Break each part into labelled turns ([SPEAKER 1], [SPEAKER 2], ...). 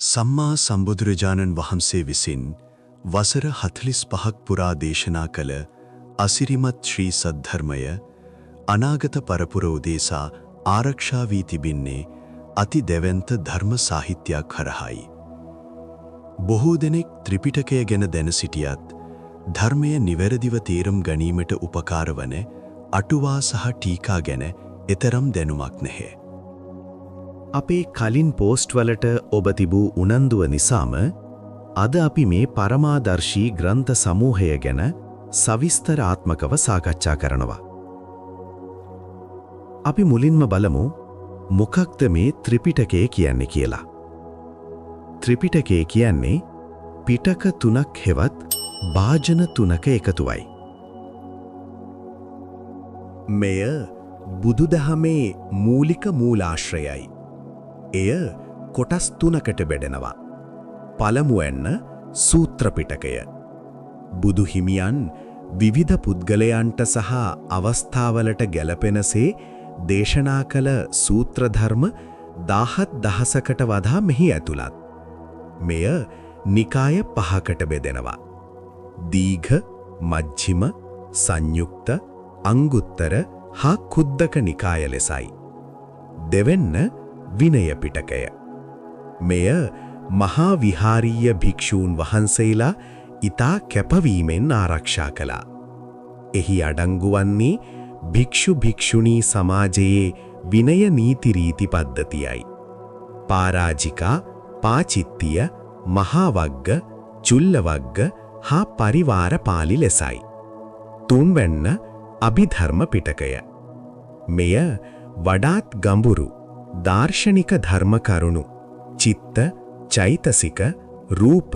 [SPEAKER 1] සම්මා සම්බුදුරජාණන් වහන්සේ විසින් වසර 45ක් පුරා දේශනා කළ අසිරිමත් ශ්‍රී සද්ධර්මය අනාගත පරපුර උදෙසා ආරක්ෂා වී තිබෙන්නේ අති දැවැන්ත ධර්ම සාහිත්‍යයක් හරහායි. බොහෝ දෙනෙක් ත්‍රිපිටකය ගැන දැන සිටියත් ධර්මය නිවැරදිව තේරුම් ගැනීමට උපකාර වන අටුවා සහ ටීකා ගැන එතරම් දැනුමක් නැහැ.
[SPEAKER 2] අපේ කලින් පෝස්ට් වලට ඔබ තිබූ උනන්දුව නිසාම අද අපි මේ පරමාදර්ශී ග්‍රන්ථ සමූහය ගැන සවිස්තරාත්මකව සාකච්ඡා කරනවා. අපි මුලින්ම බලමු මොකක්ද මේ ත්‍රිපිටකය කියන්නේ කියලා. ත්‍රිපිටකය කියන්නේ පිටක තුනක් හෙවත් භාජන තුනක එකතුවයි. මෙය බුදුදහමේ මූලික මූලාශ්‍රයයි. එය කොටස් තුනකට බෙදෙනවා. පළමුවෙන්න සූත්‍ර පිටකය. බුදු හිමියන් විවිධ පුද්ගලයන්ට සහ අවස්ථාවලට ගැලපෙනසේ දේශනා කළ සූත්‍ර ධර්ම 10000කට වඩා මෙහි ඇතුළත්. මෙය නිකාය 5කට බෙදෙනවා. දීඝ, මජ්ක්‍ධිම, සංයුක්ත, අංගුත්තර හා කුද්දක නිකාය ලෙසයි. දෙවෙන්න විනය පිටකය. මෙය මහා විහාරීය භික්ෂූන් වහන්සේලා ඊතා කැපවීමෙන් ආරක්ෂා කළා. එහි අඩංගු වන්නේ භික්ෂු භික්ෂුණී සමාජයේ විනය නීති රීති පද්ධතියයි. පරාජිකා, පාචිත්තිය, මහා වග්ග, චුල්ල වග්ග හා පරිවාර පාළි ලෙසයි. තුන්වැන්න අභිධර්ම පිටකය. මෙය වඩාත් ගඹුරු දාර්ශනික ධර්ම කරුණු චිත්ත, චෛතසික, රූප,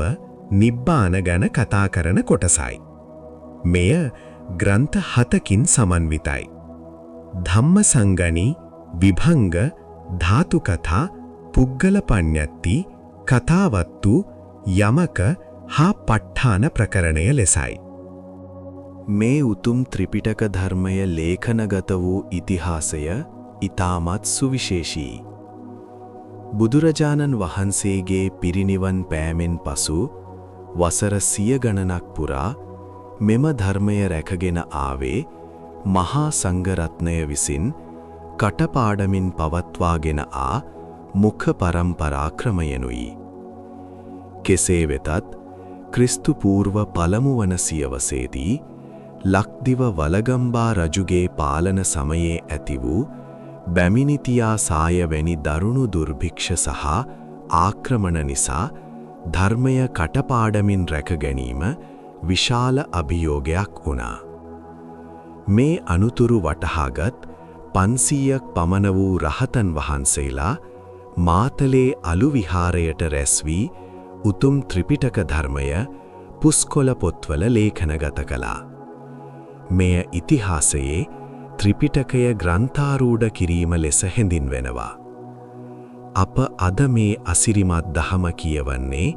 [SPEAKER 2] නිබ්බාන ගැන කතා කරන කොටසයි. මෙය ග්‍රන්ථ 7කින් සමන්විතයි. ධම්මසංගණි, විභංග, ධාතු කථා, පුග්ගල පඤ්ඤත්ති, කතාවත්තු, යමක හා ප ဋ ාණ ප්‍රකරණය ලෙසයි. මේ උතුම් ත්‍රිපිටක ධර්මය ලේඛනගත වූ ඉතිහාසය ඊටමත් සුවිශේෂී. බුදුරජාණන් වහන්සේගේ පිරිනිවන් පෑමෙන් පසු වසර 100 ගණනක් පුරා මෙම ධර්මය රැකගෙන ආවේ මහා සංඝරත්නය විසින් කටපාඩමින් පවත්වාගෙන ආ මුඛ පරම්පරා ක්‍රමයෙනුයි. කෙසේ වෙතත් ක්‍රිස්තු පූර්ව පළමු වන සියවසේදී ලක්දිව වලගම්බා රජුගේ පාලන සමයේ ඇති වූ බැමිණිතියා සාය වැනි දරුණු දුර්භික්ෂ සහ ආක්‍රමණ නිසා ධර්මය කටපාඩමින් රැක ගැනීම විශාල අභියෝගයක් වුණා. මේ අනුතුරු වටහාගත් 500ක් පමණ වූ රහතන් වහන්සේලා මාතලේ අලු විහාරයට රැස් වී උතුම් ත්‍රිපිටක ධර්මය පුස්කොළ පොත්වල ලේඛනගත කළා. මෙය ඉතිහාසයේ ත්‍රිපිටකය ග්‍රන්ථාරූඪ කිරීම ලෙස හැඳින්වෙනවා. අප අද මේ අසිරිමත් දහම කියවන්නේ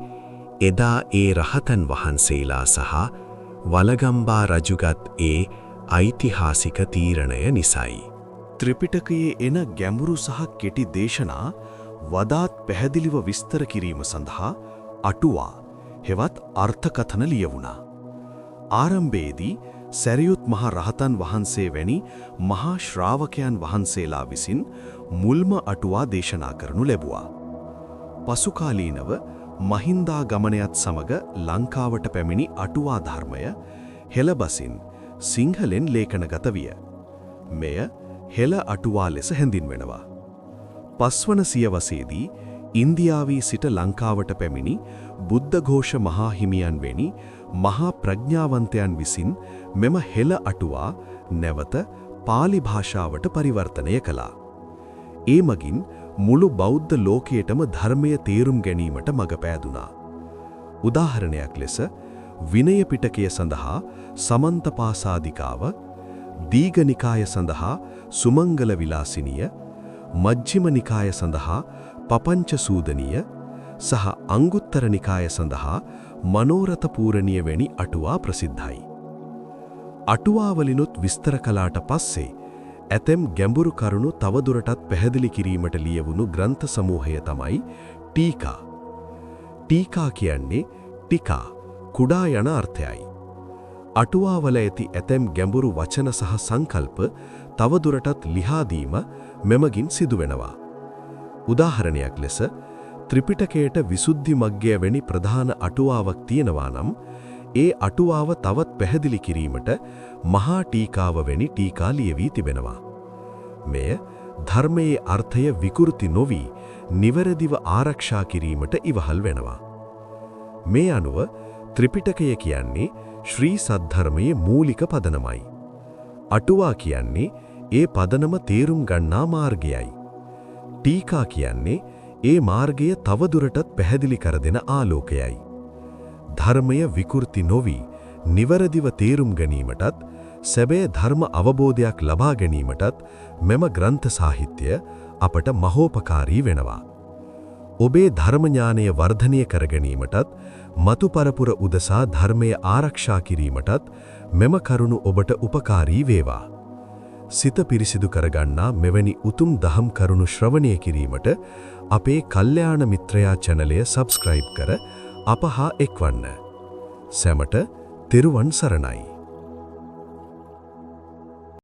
[SPEAKER 2] එදා ඒ රහතන් වහන්සේලා සහ වලගම්බා රජුගත් ඒ ඓතිහාසික තීරණය නිසයි.
[SPEAKER 3] ත්‍රිපිටකයේ එන ගැඹුරු සහ කෙටි දේශනා වඩාත් පැහැදිලිව විස්තර කිරීම සඳහා අටුවා හෙවත් අර්ථකථන ලියවුණා. ආරම්භයේදී සැරියුත් මහ රහතන් වහන්සේ වැනි මහා ශ්‍රාවකයන් වහන්සේලා විසින් මුල්ම අටුවා දේශනා කරනු ලැබුවා. පසුකාලීනව මහින්දාගමනයත් සමග ලංකාවට පැමිණි අටුවා ධර්මය හෙළබසින් සිංහලෙන් ලේඛනගත විය. මෙය හෙළ අටුවා ලෙස හැඳින්වෙනවා. පස්වන සියවසේදී ඉන්දියාවේ සිට ලංකාවට පැමිණි බුද්ධඝෝෂ මහා හිමියන් වැනි මහා ප්‍රඥාවන්තයන් විසින් මෙම හෙළ අටුවා නැවත පාලි භාෂාවට පරිවර්තනය කළා. ඒ මගින් මුළු බෞද්ධ ලෝකයටම ධර්මය තේරුම් ගැනීමට මඟ පෑදුනා. උදාහරණයක් ලෙස විනය පිටකය සඳහා සමන්තපාසාදිකාව, දීඝ නිකාය සඳහා සුමංගල විලාසිනිය, මජ්ක්‍ධිම නිකාය සඳහා පපංච සූදනිය සහ අංගුත්තර නිකාය සඳහා මනෝරථ පූරණිය වැනි අටුවා ප්‍රසිද්ධයි. අටුවාවලිනුත් විස්තර කළාට පස්සේ ඇතැම් ගැඹුරු කරුණු තවදුරටත් පැහැදිලි කිරීමට ලියවුණු ග්‍රන්ථ සමූහය තමයි ටීකා. ටීකා කියන්නේ ටිකා කුඩා යන අර්ථයයි. අටුවාවල ඇති ඇතැම් ගැඹුරු වචන සහ සංකල්ප තවදුරටත් ලිහා දීම මෙමගින් සිදුවෙනවා. උදාහරණයක් ලෙස ත්‍රිපිටකයට විසුද්ධි මග්ගය වැනි ප්‍රධාන අටුවාවක් තියෙනවා නම් ඒ අටුවාව තවත් පැහැදිලි කිරීමට මහා ටීකාව වැනි ටීකා ලියවී තිබෙනවා. මෙය ධර්මයේ අර්ථය විකෘති නොවි නිවැරදිව ආරක්ෂා කිරීමට ඉවහල් වෙනවා. මේ අනුව ත්‍රිපිටකය කියන්නේ ශ්‍රී සද්ධර්මයේ මූලික පදනමයි. අටුවා කියන්නේ ඒ පදනම තේරුම් ගන්නා මාර්ගයයි. ටීකා කියන්නේ ඒ මාර්ගය තවදුරටත් පැහැදිලි කර දෙන ආලෝකයයි. ධර්මය විකෘති නොවි නිවැරදිව තේරුම් ගැනීමටත් සැබෑ ධර්ම අවබෝධයක් ලබා ගැනීමටත් මෙම ග්‍රන්ථ සාහිත්‍ය අපට මහෝපකාරී වෙනවා. ඔබේ ධර්ම ඥානය වර්ධනය කර ගැනීමටත් මතු පරපුර උදෙසා ධර්මය ආරක්ෂා කිරීමටත් මෙම කරුණු ඔබට උපකාරී වේවා. සිත පිරිසිදු කරගන්නා මෙවැනි උතුම් දහම් කරුණු ශ්‍රවණය කිරීමට අපේ කල්යාණ මිත්‍රයා චැනලය සබ්ස්ක්‍රයිබ් කර අප හා එක්වන්න. සැමට තෙරුවන් සරණයි.